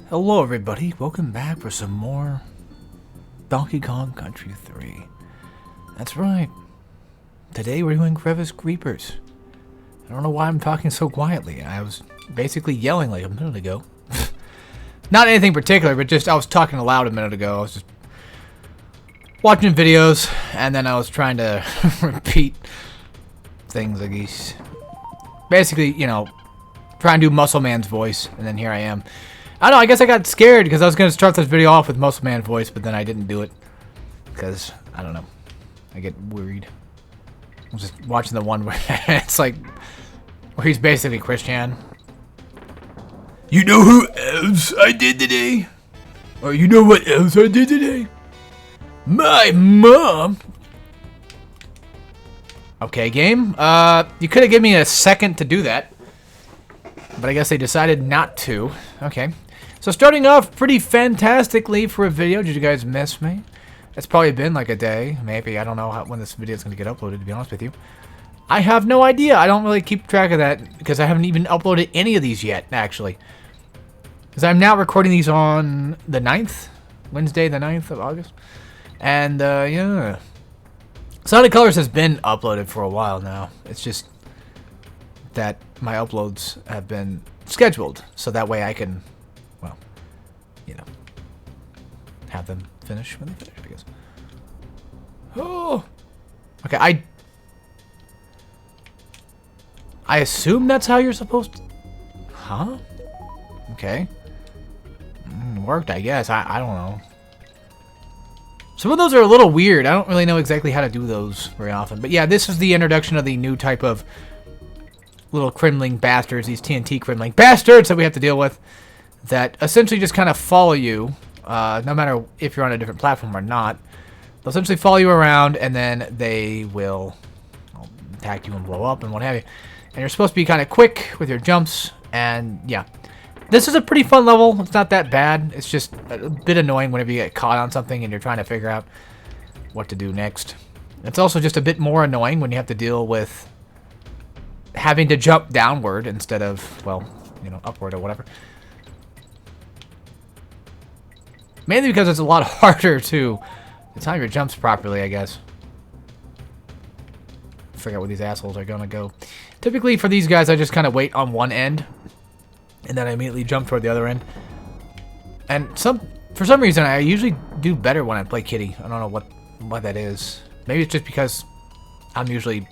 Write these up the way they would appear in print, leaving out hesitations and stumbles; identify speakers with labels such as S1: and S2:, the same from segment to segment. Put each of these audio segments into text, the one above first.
S1: Hello everybody, welcome back for some more Donkey Kong Country 3. That's right, today we're doing Crevice Creepers. I don't know why I'm talking so quietly. I was basically yelling like a minute ago. Not anything particular, but just I was talking aloud a minute ago. I was just watching videos, and then I was trying to repeat things, I guess. Basically, you know, try and do Muscle Man's voice, and then here I am. I don't know, I guess I got scared because I was going to start this video off with Muscle Man voice, but then I didn't do it. Because, I don't know, I get worried. I was just watching the one where it's like, where he's basically Christian. You know who else I did today? Or you know what else I did today? My mom! Okay, game. You could have given me a second to do that. But I guess they decided not to. Okay. So starting off pretty fantastically for a video. Did you guys miss me? It's probably been like a day, maybe. I don't know when this video is going to get uploaded, to be honest with you. I have no idea. I don't really keep track of that because I haven't even uploaded any of these yet, actually. Because I'm now recording these on the 9th. Wednesday, the 9th of August. And, yeah. Sonic Colors has been uploaded for a while now. It's just that my uploads have been scheduled, so that way I can, well, you know, have them finish when they finish, I guess. Oh, okay. I assume that's how you're supposed to, huh? Okay, worked, I guess. I don't know. Some of those are a little weird. I don't really know exactly how to do those very often, but yeah, this is the introduction of the new type of little crimling bastards, these TNT crimling bastards that we have to deal with, that essentially just kind of follow you, no matter if you're on a different platform or not. They'll essentially follow you around, and then they will attack you and blow up and what have you. And you're supposed to be kind of quick with your jumps, and yeah. This is a pretty fun level. It's not that bad. It's just a bit annoying whenever you get caught on something and you're trying to figure out what to do next. It's also just a bit more annoying when you have to deal with having to jump downward instead of, well, you know, upward or whatever. Mainly because it's a lot harder to time your jumps properly, I guess. Figure out where these assholes are gonna go. Typically for these guys, I just kind of wait on one end, and then I immediately jump toward the other end. And for some reason, I usually do better when I play Kitty. I don't know what that is. Maybe it's just because I'm usually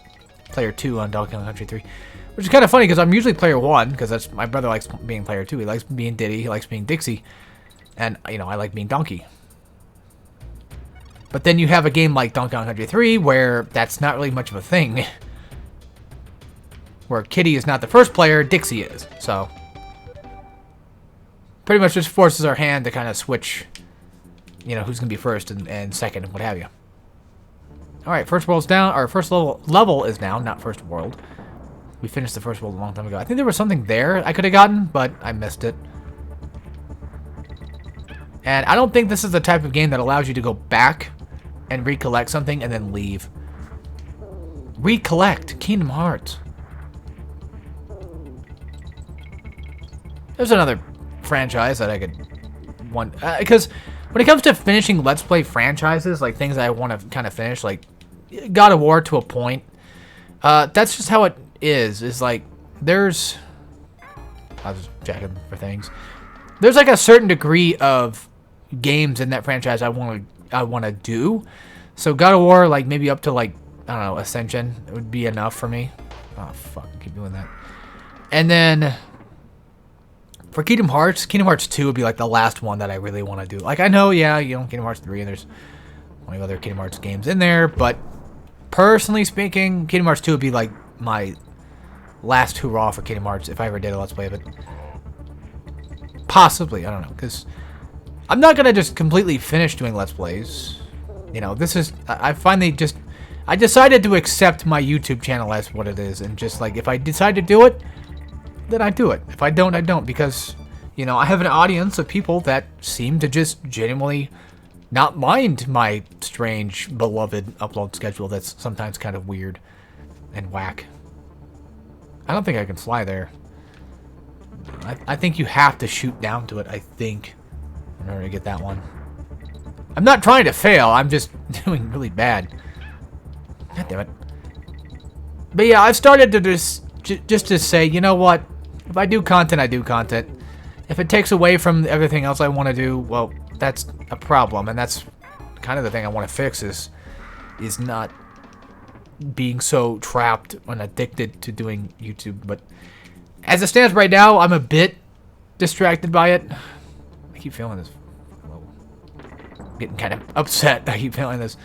S1: player 2 on Donkey Kong Country 3, which is kind of funny because I'm usually player 1 because that's my brother likes being player 2. He likes being Diddy, he likes being Dixie, and you know I like being Donkey. But then you have a game like Donkey Kong Country 3 where that's not really much of a thing, where Kitty is not the first player, Dixie is. So pretty much just forces our hand to kind of switch, you know, who's gonna be first and second and what have you. Alright, first world's down. Our first level is down, not first world. We finished the first world a long time ago. I think there was something there I could have gotten, but I missed it. And I don't think this is the type of game that allows you to go back and recollect something and then leave. Recollect. Kingdom Hearts. There's another franchise that I could want. Because when it comes to finishing Let's Play franchises, like things that I want to kind of finish, like God of War to a point, that's just how it is. It's like there's, I was checking for things. There's like a certain degree of games in that franchise I want to do. So God of War, like maybe up to like I don't know, Ascension, it would be enough for me. Oh fuck, I keep doing that. And then for Kingdom Hearts 2 would be like the last one that I really want to do. Like I know, yeah, you know, Kingdom Hearts 3 and there's plenty of other Kingdom Hearts games in there, but personally speaking, Kingdom Hearts 2 would be like my last hurrah for Kingdom Hearts if I ever did a Let's Play of it. Possibly, I don't know, because I'm not gonna just completely finish doing Let's Plays. You know, this is I decided to accept my YouTube channel as what it is, and just like if I decide to do it, then I do it. If I don't, I don't, because you know I have an audience of people that seem to just genuinely not mind my strange, beloved upload schedule that's sometimes kind of weird and whack. I don't think I can fly there. I think you have to shoot down to it, I think, in order to get that one. I'm not trying to fail, I'm just doing really bad. God damn it. But yeah, I've started to just to say, you know what? If I do content, I do content. If it takes away from everything else I want to do, well, that's a problem. And that's kind of the thing I want to fix is not being so trapped and addicted to doing YouTube. But as it stands right now, I'm a bit distracted by it. I keep feeling this. I'm getting kind of upset. I keep feeling this.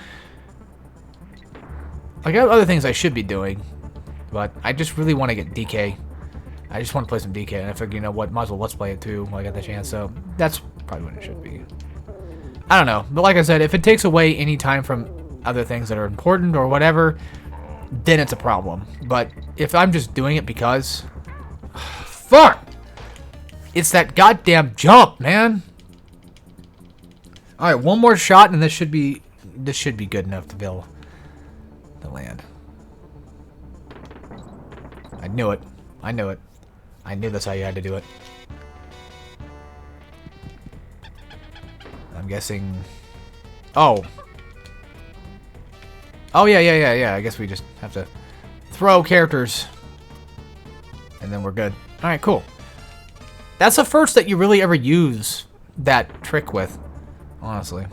S1: Like, I have other things I should be doing, but I just really want to get DK. I just want to play some DK, and I figured, you know what, might as well let's play it too while I got the chance, so that's probably what it should be. I don't know, but like I said, if it takes away any time from other things that are important or whatever, then it's a problem. But if I'm just doing it because... Fuck! It's that goddamn jump, man! Alright, one more shot, and this should be good enough to be able to land. I knew it. I knew it. I knew that's how you had to do it. I'm guessing... Oh. Oh, yeah. I guess we just have to throw characters. And then we're good. Alright, cool. That's the first that you really ever use that trick with, honestly.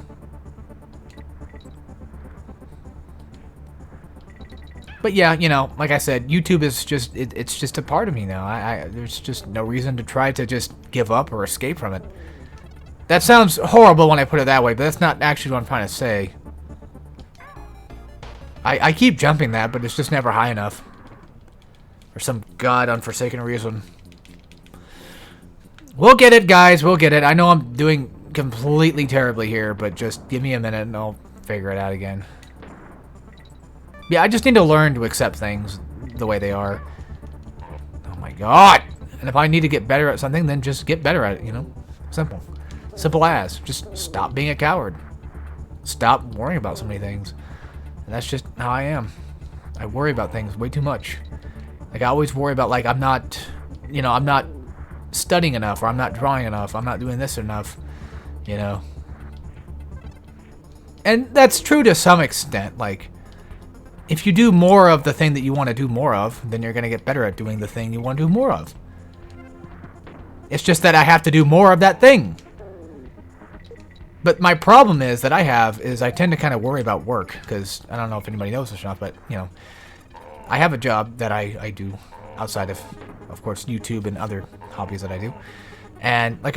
S1: But yeah, you know, like I said, YouTube is just, it's just a part of me now. There's just no reason to try to just give up or escape from it. That sounds horrible when I put it that way, but that's not actually what I'm trying to say. I keep jumping that, but it's just never high enough. For some god-unforsaken reason. We'll get it, guys. We'll get it. I know I'm doing completely terribly here, but just give me a minute and I'll figure it out again. Yeah, I just need to learn to accept things the way they are. Oh my god! And if I need to get better at something, then just get better at it, you know? Simple. Simple as. Just stop being a coward. Stop worrying about so many things. And that's just how I am. I worry about things way too much. Like, I always worry about, like, I'm not, you know, I'm not studying enough, or I'm not drawing enough, I'm not doing this enough, you know? And that's true to some extent, like... If you do more of the thing that you want to do more of, then you're going to get better at doing the thing you want to do more of. It's just that I have to do more of that thing. But my problem is that I tend to kind of worry about work, because I don't know if anybody knows this or not, but, you know, I have a job that I do outside of course, YouTube and other hobbies that I do. And, like,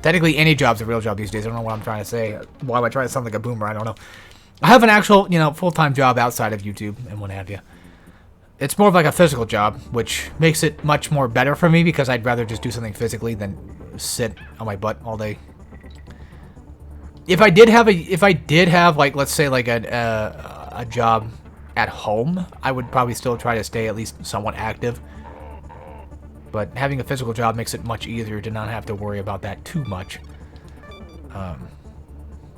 S1: technically, any job's a real job these days. I don't know what I'm trying to say. Why am I trying to sound like a boomer? I don't know. I have an actual, you know, full-time job outside of YouTube and what have you. It's more of like a physical job, which makes it much more better for me because I'd rather just do something physically than sit on my butt all day. If I did have like, let's say like a job at home, I would probably still try to stay at least somewhat active. But having a physical job makes it much easier to not have to worry about that too much.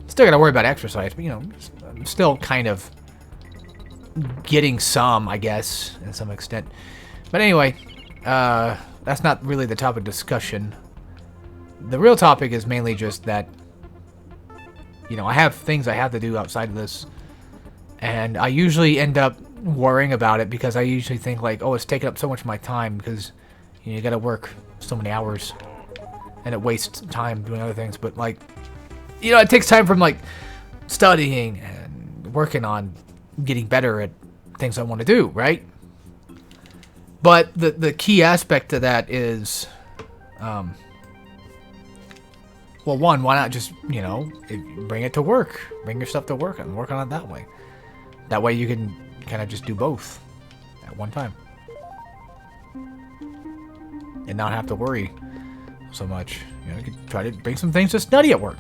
S1: Still gotta worry about exercise, but, you know, I'm still kind of getting some, I guess, in some extent. But anyway, that's not really the topic of discussion. The real topic is mainly just that, you know, I have things I have to do outside of this. And I usually end up worrying about it because I usually think, like, oh, it's taking up so much of my time because... You gotta work so many hours, and it wastes time doing other things. But, like, you know, it takes time from, like, studying and working on getting better at things I want to do, right? But the key aspect to that is, well, one, why not just, you know, bring it to work, bring your stuff to work and work on it that way. That way you can kind of just do both at one time. And not have to worry so much. You know, you could try to bring some things to study at work.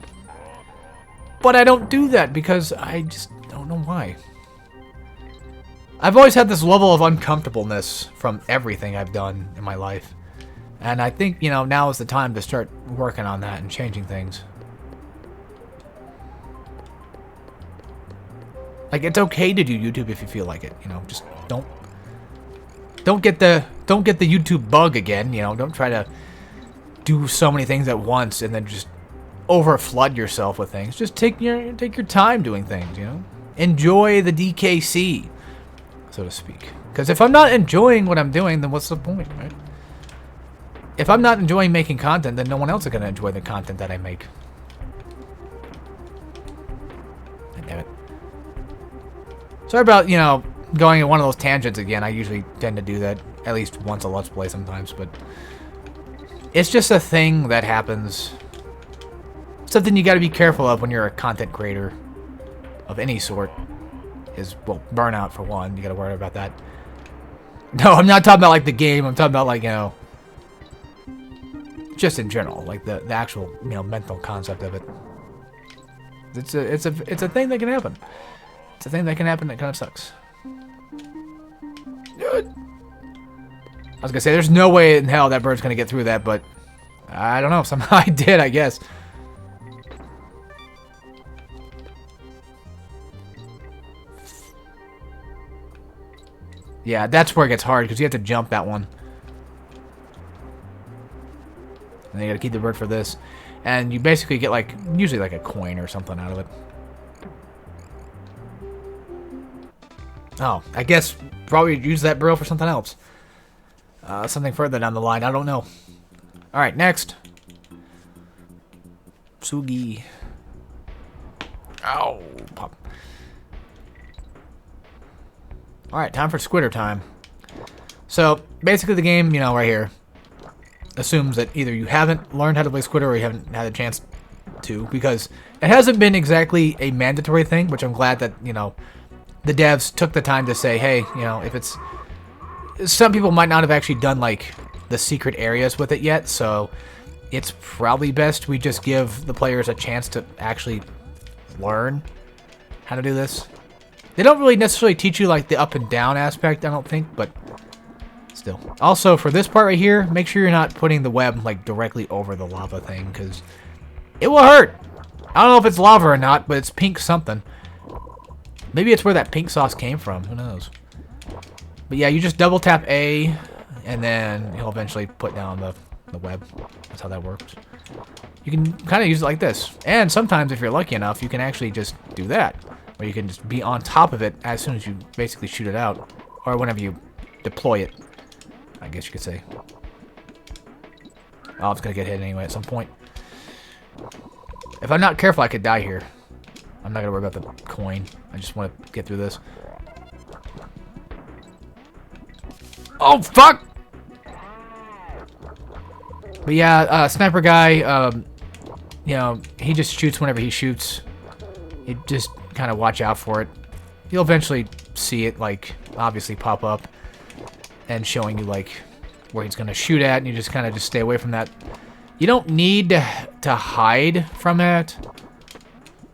S1: But I don't do that because I just don't know why. I've always had this level of uncomfortableness from everything I've done in my life. And I think, you know, now is the time to start working on that and changing things. Like, it's okay to do YouTube if you feel like it, you know, just don't don't get the YouTube bug again. You know, don't try to do so many things at once and then just overflood yourself with things. Just take your time doing things. You know, enjoy the DKC, so to speak. Because if I'm not enjoying what I'm doing, then what's the point, right? If I'm not enjoying making content, then no one else is going to enjoy the content that I make. Damn it. Sorry about, you know, going in one of those tangents again. I usually tend to do that at least once a Let's Play sometimes, but it's just a thing that happens. Something you got to be careful of when you're a content creator of any sort is, well, burnout for one. You got to worry about that. No, I'm not talking about like the game. I'm talking about like, you know, just in general, like the actual, you know, mental concept of it. It's a thing that can happen. It's a thing that can happen that kind of sucks. I was gonna say there's no way in hell that bird's gonna get through that, but I don't know. Somehow I did, I guess. Yeah, that's where it gets hard because you have to jump that one. And you gotta keep the bird for this. And you basically get like, usually like a coin or something out of it. Oh, I guess probably use that barrel for something else. Something further down the line, I don't know. Alright, next. Sugi. Ow, pop. Alright, time for Squitter time. So, basically the game, you know, right here, assumes that either you haven't learned how to play Squitter or you haven't had a chance to, because it hasn't been exactly a mandatory thing, which I'm glad that, you know, the devs took the time to say, hey, you know, if it's... Some people might not have actually done, like, the secret areas with it yet, so it's probably best we just give the players a chance to actually learn how to do this. They don't really necessarily teach you, like, the up and down aspect, I don't think, but still. Also, for this part right here, make sure you're not putting the web, like, directly over the lava thing, because it will hurt. I don't know if it's lava or not, but it's pink something. Maybe it's where that pink sauce came from. Who knows? But yeah, you just double tap A, and then he'll eventually put down the web. That's how that works. You can kind of use it like this. And sometimes, if you're lucky enough, you can actually just do that. Where you can just be on top of it as soon as you basically shoot it out. Or whenever you deploy it, I guess you could say. Oh, it's going to get hit anyway at some point. If I'm not careful, I could die here. I'm not going to worry about the coin. I just want to get through this. Oh, fuck! But yeah, sniper guy, you know, he just shoots whenever he shoots. You just kind of watch out for it. You'll eventually see it, like, obviously pop up and showing you, like, where he's going to shoot at, and you just kind of just stay away from that. You don't need to hide from it.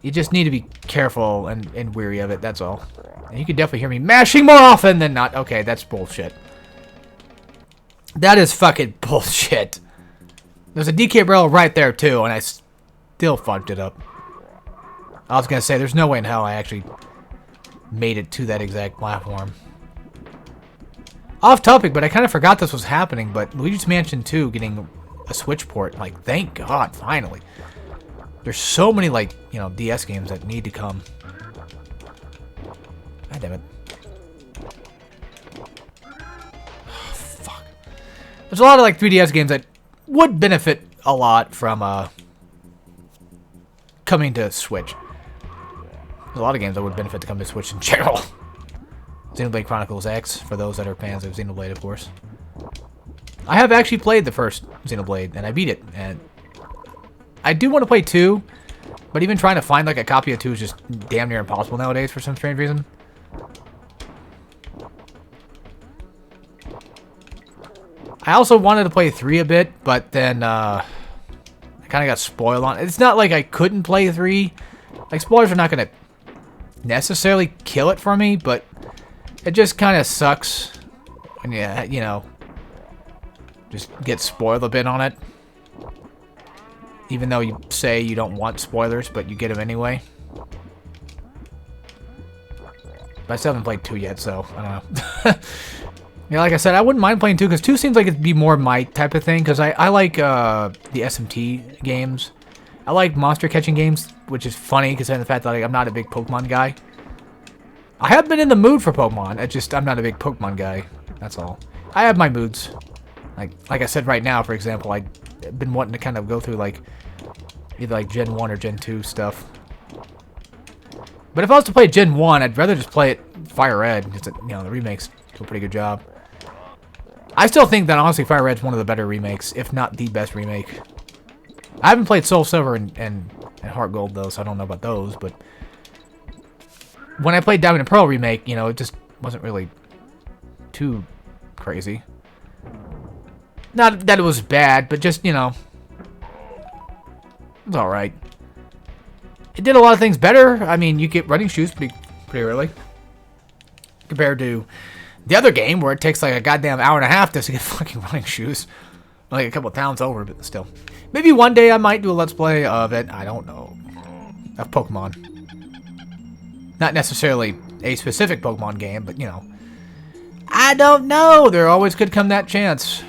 S1: You just need to be careful and wary of it, that's all. And you can definitely hear me mashing more often than not. Okay, that's bullshit. That is fucking bullshit. There's a DK barrel right there, too, and I still fucked it up. I was going to say, there's no way in hell I actually made it to that exact platform. Off topic, but I kind of forgot this was happening, but Luigi's Mansion 2 getting a Switch port, like, thank God, finally. There's so many, like, you know, DS games that need to come. God damn it. Oh, fuck. There's a lot of, like, 3DS games that would benefit a lot from, coming to Switch. There's a lot of games that would benefit to come to Switch in general. Xenoblade Chronicles X, for those that are fans of Xenoblade, of course. I have actually played the first Xenoblade, and I beat it, and I do want to play 2, but even trying to find, like, a copy of 2 is just damn near impossible nowadays for some strange reason. I also wanted to play 3 a bit, but then, I kind of got spoiled on it. It's not like I couldn't play 3. Like, spoilers are not going to necessarily kill it for me, but it just kind of sucks when you know, just get spoiled a bit on it. Even though you say you don't want spoilers, but you get them anyway. But I still haven't played 2 yet, so I don't know. Yeah, like I said, I wouldn't mind playing 2 because 2 seems like it'd be more my type of thing because I like the SMT games. I like monster catching games, which is funny because of the fact that like, I'm not a big Pokemon guy. I have been in the mood for Pokemon. I'm not a big Pokemon guy. That's all. I have my moods. Like I said right now, for example, I've been wanting to kind of go through like either like Gen 1 or Gen 2 stuff. But if I was to play Gen 1, I'd rather just play it Fire Red because the remakes do a pretty good job. I still think that honestly Fire Red's one of the better remakes, if not the best remake. I haven't played Soul Silver and Heart Gold though, so I don't know about those, but when I played Diamond and Pearl remake, it just wasn't really too crazy. Not that it was bad, but just, it was alright. It did a lot of things better. I mean, you get running shoes pretty early. Compared to the other game where it takes like a goddamn hour and a half just to get fucking running shoes. Like a couple of towns over, but still. Maybe one day I might do a Let's Play of it. I don't know. Of Pokemon. Not necessarily a specific Pokemon game, but, I don't know. There always could come that chance.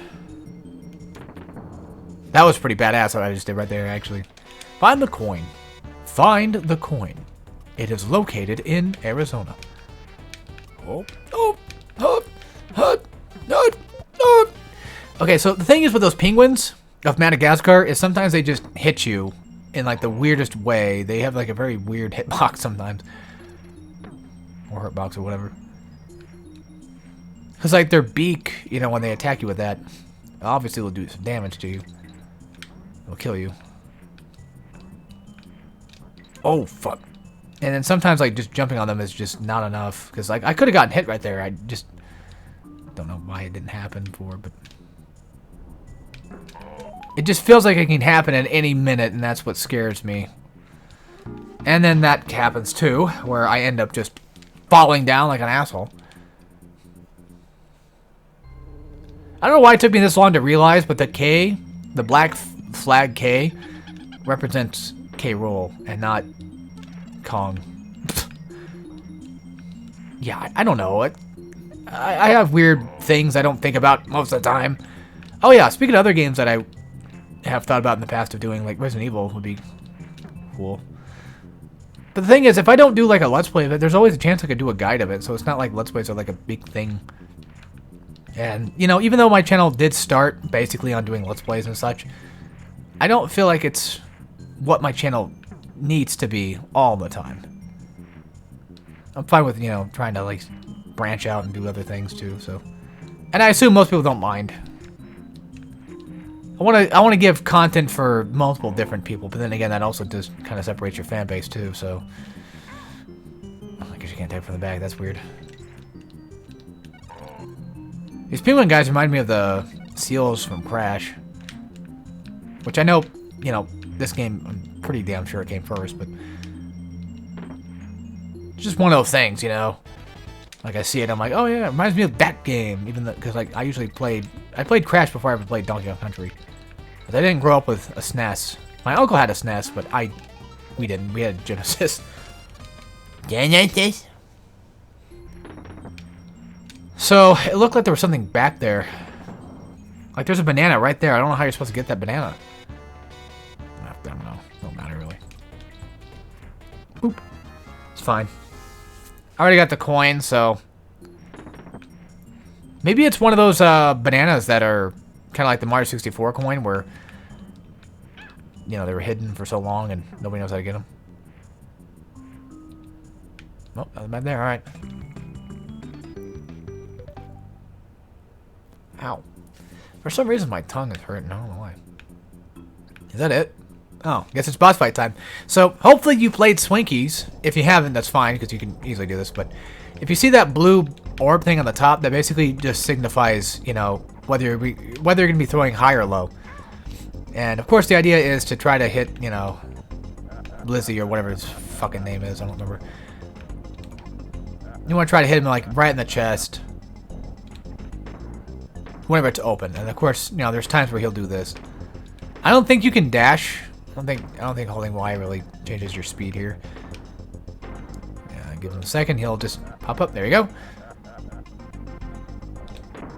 S1: That was pretty badass what I just did right there, actually. Find the coin. Find the coin. It is located in Arizona. Okay, so the thing is with those penguins of Madagascar is sometimes they just hit you in like the weirdest way. They have like a very weird hitbox sometimes. Or hurtbox or whatever. Because like their beak, when they attack you with that, obviously will do some damage to you. It'll kill you. Oh, fuck. And then sometimes like just jumping on them is just not enough. Because like I could have gotten hit right there. I just don't know why it didn't happen before, but it just feels like it can happen at any minute, and that's what scares me. And then that happens too, where I end up just falling down like an asshole. I don't know why it took me this long to realize, but the K, the black flag K, represents K. Rool and not Kong. Yeah, I don't know. I have weird things I don't think about most of the time. Oh yeah, speaking of other games that I have thought about in the past of doing, like Resident Evil would be cool. But the thing is, if I don't do like a Let's Play of it, there's always a chance I could do a guide of it, so it's not like Let's Plays are like a big thing. And, even though my channel did start basically on doing Let's Plays and such, I don't feel like it's what my channel needs to be all the time. I'm fine with, trying to like branch out and do other things too, so. And I assume most people don't mind. I want to give content for multiple different people, but then again, that also just kind of separates your fan base too. So I guess you can't take from the bag. That's weird. These penguin guys remind me of the seals from Crash, which I know, this game I'm pretty damn sure it came first, but it's just one of those things, Like I see it, I'm like, oh yeah, it reminds me of that game. Even though, because like I played Crash before I ever played Donkey Kong Country. But I didn't grow up with a SNES. My uncle had a SNES, but we didn't. We had Genesis. Genesis. So it looked like there was something back there. Like there's a banana right there. I don't know how you're supposed to get that banana. I don't know. Don't matter really. Boop. It's fine. I already got the coin, so maybe it's one of those bananas that are kind of like the Mario 64 coin, where they were hidden for so long and nobody knows how to get them. Oh, nothing bad there. All right. Ow! For some reason, my tongue is hurting. I don't know why. Is that it? Oh, I guess it's boss fight time. So, hopefully you played Swinkies. If you haven't, that's fine, because you can easily do this. But if you see that blue orb thing on the top, that basically just signifies, whether you're going to be throwing high or low. And, of course, the idea is to try to hit, Blizzy or whatever his fucking name is. I don't remember. You want to try to hit him, like, right in the chest. Whenever it's open. And, of course, there's times where he'll do this. I don't think you can dash. I don't think holding Y really changes your speed here. Yeah, give him a second. He'll just pop up. There you go.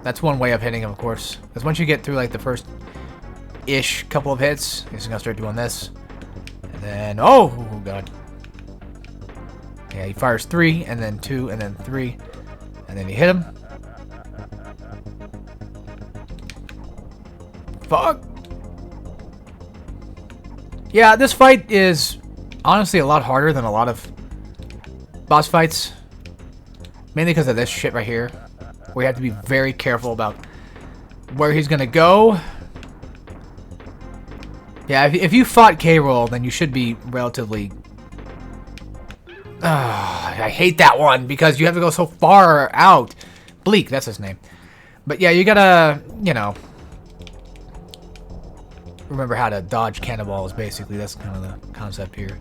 S1: That's one way of hitting him, of course. Because once you get through like the first-ish couple of hits, he's just gonna start doing this. And then, oh god. Yeah, he fires 3, and then 2, and then 3. And then you hit him. Fuck! Yeah, this fight is honestly a lot harder than a lot of boss fights. Mainly because of this shit right here. We have to be very careful about where he's gonna go. Yeah, if you fought K-Roll, then you should be relatively... I hate that one because you have to go so far out. Bleak, that's his name. But yeah, you gotta, you know, remember how to dodge cannonballs, basically. That's kind of the concept here.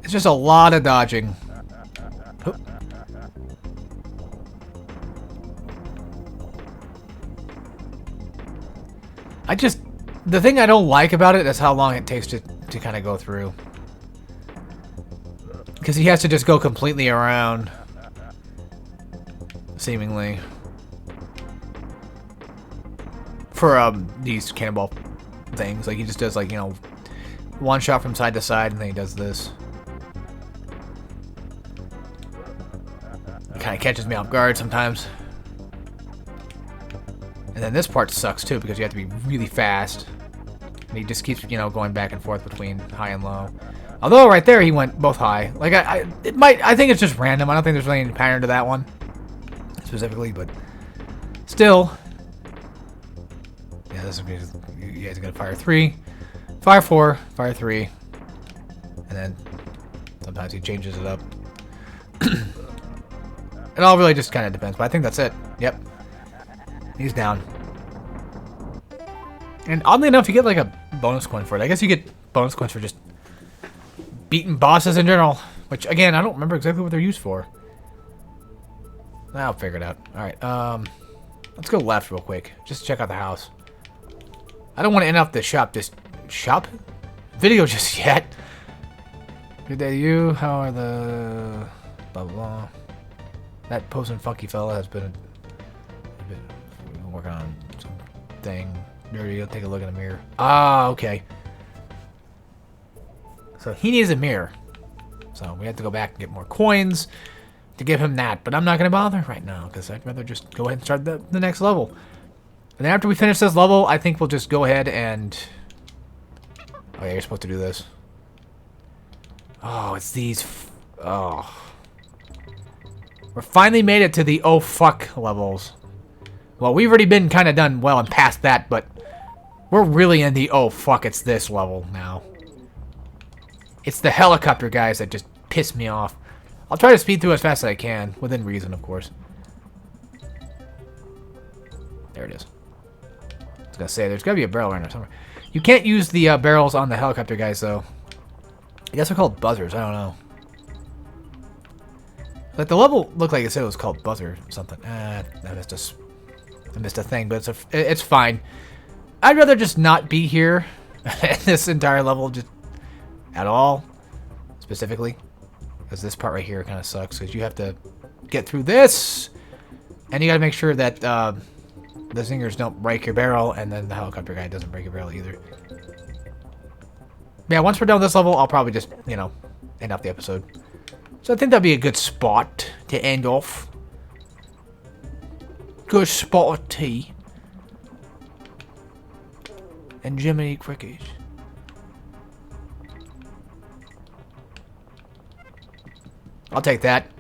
S1: It's just a lot of dodging. Oh. The thing I don't like about it is how long it takes to kind of go through. Because he has to just go completely around, seemingly, for these cannonball things. Like, he just does, like, you know, one shot from side to side, and then he does this. It kind of catches me off guard sometimes. And then this part sucks, too, because you have to be really fast. And he just keeps, you know, going back and forth between high and low. Although right there he went both high. Like I think it's just random. I don't think there's really any pattern to that one specifically, but still. Yeah, this is you guys are gonna fire 3, fire 4, fire 3, and then sometimes he changes it up. It all really just kind of depends, but I think that's it. Yep, he's down. And oddly enough, you get like a bonus coin for it. I guess you get bonus coins for just beating bosses in general, which again I don't remember exactly what they're used for. I'll figure it out. Alright, let's go left real quick. Just check out the house. I don't want to end up the shop video just yet. Good day to you. How are the blah blah blah. That posing funky fella has been working on something dirty. I'll take a look in the mirror. Ah, okay. So he needs a mirror. So we have to go back and get more coins to give him that. But I'm not going to bother right now because I'd rather just go ahead and start the next level. And then after we finish this level, I think we'll just go ahead and... Oh yeah, you're supposed to do this. Oh, it's these... Oh. We're finally made it to the oh fuck levels. Well, we've already been kind of done well and past that, but we're really in the oh fuck it's this level now. It's the helicopter guys that just piss me off. I'll try to speed through as fast as I can, within reason, of course. There it is. I was gonna say, there's gotta be a barrel around there somewhere. You can't use the barrels on the helicopter guys, though. I guess they're called buzzers, I don't know. Like, the level looked like it said it was called buzzer or something. I missed a thing, but it's fine. I'd rather just not be here in this entire level, just at all, specifically. Because this part right here kind of sucks, because you have to get through this, and you got to make sure that the zingers don't break your barrel, and then the helicopter guy doesn't break your barrel either. Yeah, once we're done with this level, I'll probably just, you know, end off the episode. So I think that'd be a good spot to end off. Good spot of tea. And Jiminy Cricket. I'll take that.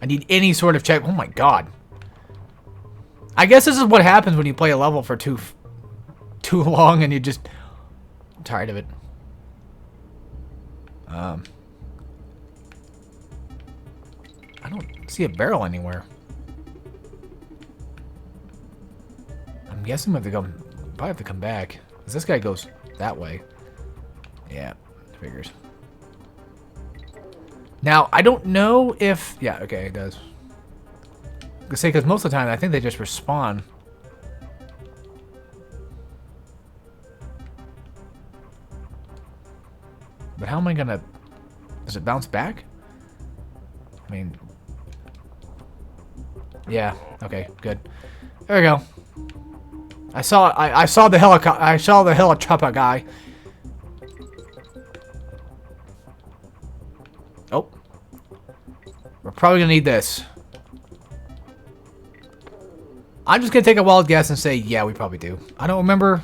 S1: I need any sort of check. Oh my god. I guess this is what happens when you play a level for too long and you just... I'm tired of it. I don't see a barrel anywhere. I'm guessing we have to go... Probably have to come back. Because this guy goes that way. Yeah, figures. Now, I don't know if... Yeah, okay, it does. I was gonna say, because most of the time, I think they just respawn. But how am I gonna... Does it bounce back? I mean... Yeah. Okay. Good. There we go. I saw the helicopter. I saw the helicopter guy. Oh. We're probably gonna need this. I'm just gonna take a wild guess and say, yeah, we probably do. I don't remember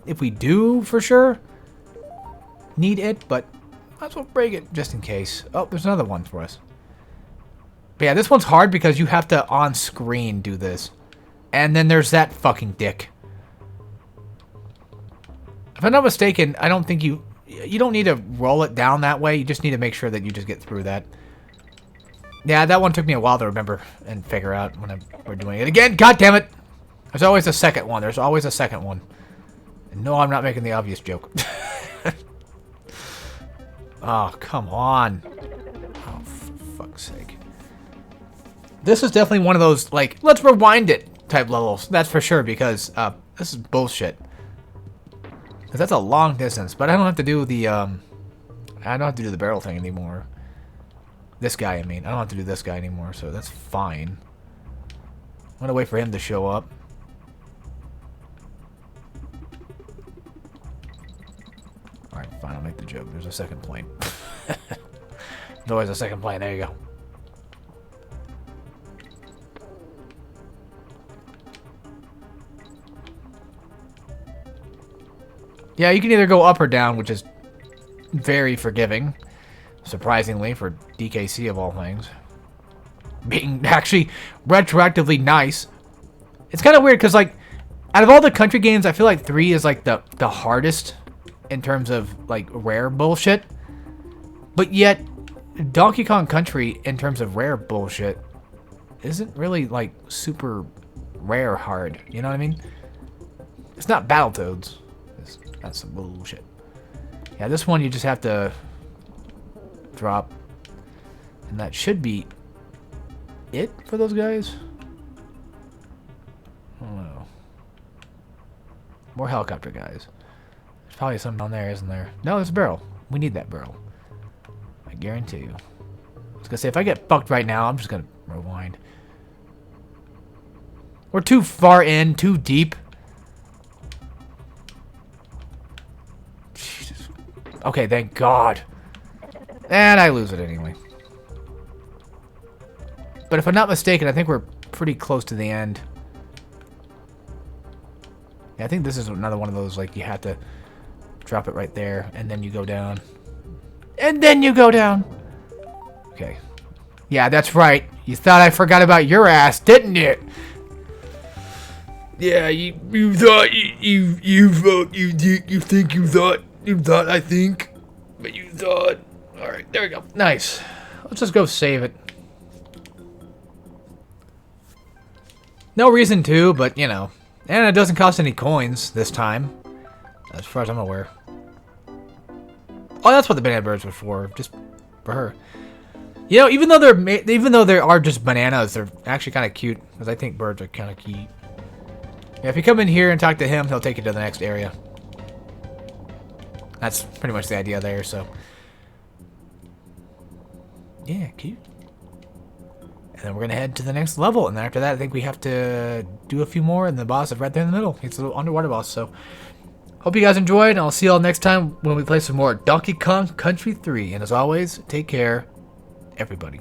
S1: if we do for sure need it, but might as well break it just in case. Oh, there's another one for us. But yeah, this one's hard because you have to on screen do this. And then there's that fucking dick. If I'm not mistaken, I don't think you don't need to roll it down that way. You just need to make sure that you just get through that. Yeah, that one took me a while to remember and figure out when we're doing it again. God damn it! There's always a second one. There's always a second one. And no, I'm not making the obvious joke. Oh, come on. Oh, for fuck's sake. This is definitely one of those, like, let's rewind it type levels. That's for sure, because this is bullshit. Because that's a long distance, but I don't have to do the, I don't have to do the barrel thing anymore. This guy, I mean. I don't have to do this guy anymore, so that's fine. I'm gonna wait for him to show up. Alright, fine, I'll make the joke. There's a second plane. There's always a second plane. There you go. Yeah, you can either go up or down, which is very forgiving. Surprisingly, for DKC of all things. Being actually retroactively nice. It's kind of weird, because, like, out of all the country games, I feel like 3 is, like, the hardest in terms of, like, rare bullshit. But yet, Donkey Kong Country, in terms of rare bullshit, isn't really, like, super rare hard. You know what I mean? It's not Battletoads. That's some bullshit. Yeah, this one you just have to drop. And that should be it for those guys. I don't know. More helicopter guys. There's probably some down there, isn't there? No, there's a barrel. We need that barrel. I guarantee you. I was gonna say, if I get fucked right now, I'm just gonna rewind. We're too far in, too deep. Jesus. Okay, thank God. And I lose it anyway. But if I'm not mistaken, I think we're pretty close to the end. Yeah, I think this is another one of those, like, you have to drop it right there, and then you go down. And then you go down! Okay. Yeah, that's right. You thought I forgot about your ass, didn't you? Yeah, you thought, you thought, I think. But you thought. Alright, there we go. Nice. Let's just go save it. No reason to, but, you know. And it doesn't cost any coins this time. As far as I'm aware. Oh, that's what the banana birds were for. Just for her. You know, even though there are just bananas, they're actually kind of cute. Because I think birds are kind of cute. Yeah, if you come in here and talk to him, he'll take you to the next area. That's pretty much the idea there, so. Yeah, cute. And then we're going to head to the next level. And then after that, I think we have to do a few more. And the boss is right there in the middle. It's a little underwater boss, so. Hope you guys enjoyed. And I'll see y'all next time when we play some more Donkey Kong Country 3. And as always, take care, everybody.